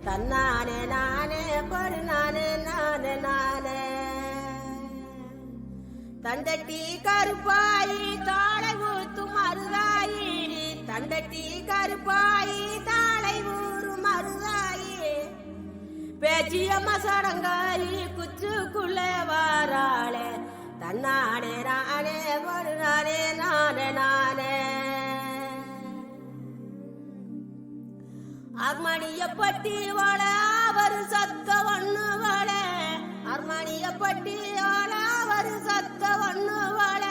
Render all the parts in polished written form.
தன்னானே நானே படு நானே நானே நானே தண்டட்டி கருப்பாயி தாளை ஊத்து மருதாயி தண்டட்டி கருப்பாயி தாளை ஊரு மருதாயி பேச்சியம்மா சடங்காயி குச்சுக்குள்ளே வாராளே தன்னானே நானே படு நானே நானே நானே அர்மணிய பட்டி வாழ ஒரு சத்த ஒண்ணு வாழ அர்மணிய பட்டி வாழ ஒரு சத்த ஒண்ணு வாழ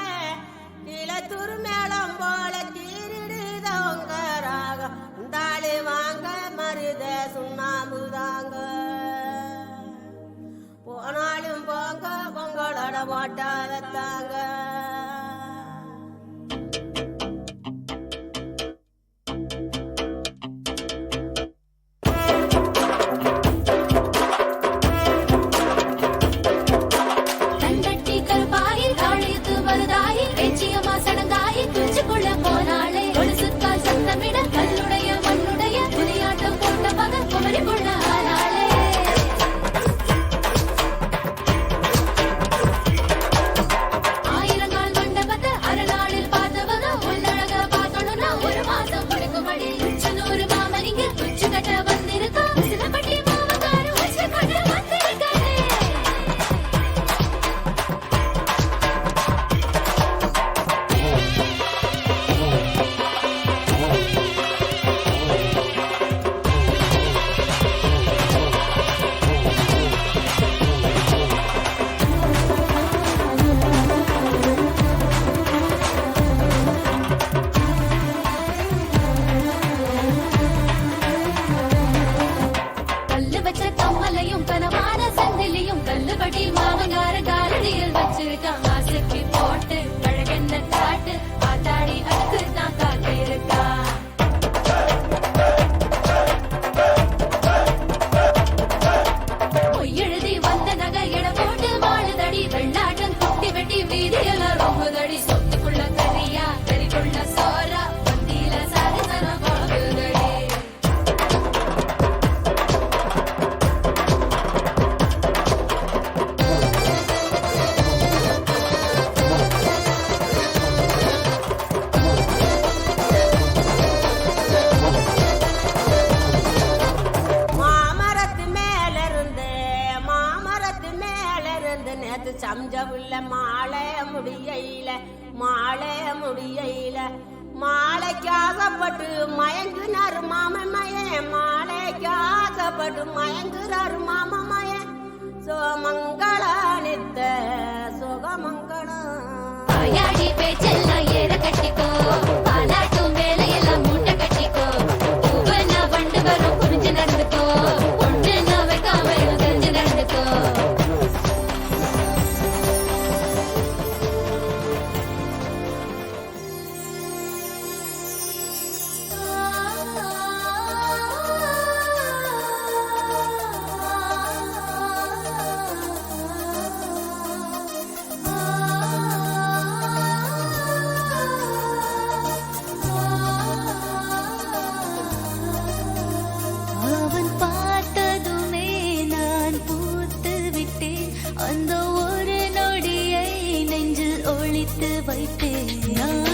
கீழத்தூர் மேளம் போல கீரிடுதவங்க ராகம் உண்டாளி வாங்க மருத சுண்ணாம்புதாங்க போனாலும் போங்க பொங்கலோட போட்டாதத்தாங்க சம்ஜவுள்ள மாலை முடியல மாலைக்கு ஆசைப்பட்டு மயங்குனாரு மாமமயன் மாலைக்கு ஆசைப்பட்டு மயங்குறாரு மாமமயன் சோமங்கள நித்த சுகமங்களம் பேச்செல்லாம் ஏற கட்டிக்கோ பாலாட்டும் வேலையெல்லாம் மூட்டை கட்டிக்கோ பூவனா வண்டு வரும் புரிஞ்சு நடந்துக்கோ ஒன்று நான் வைக்காம தெரிஞ்சு நடந்துக்கோ அந்த ஒரு நொடியை நெஞ்சில் ஒளித்து வைத்தேன்.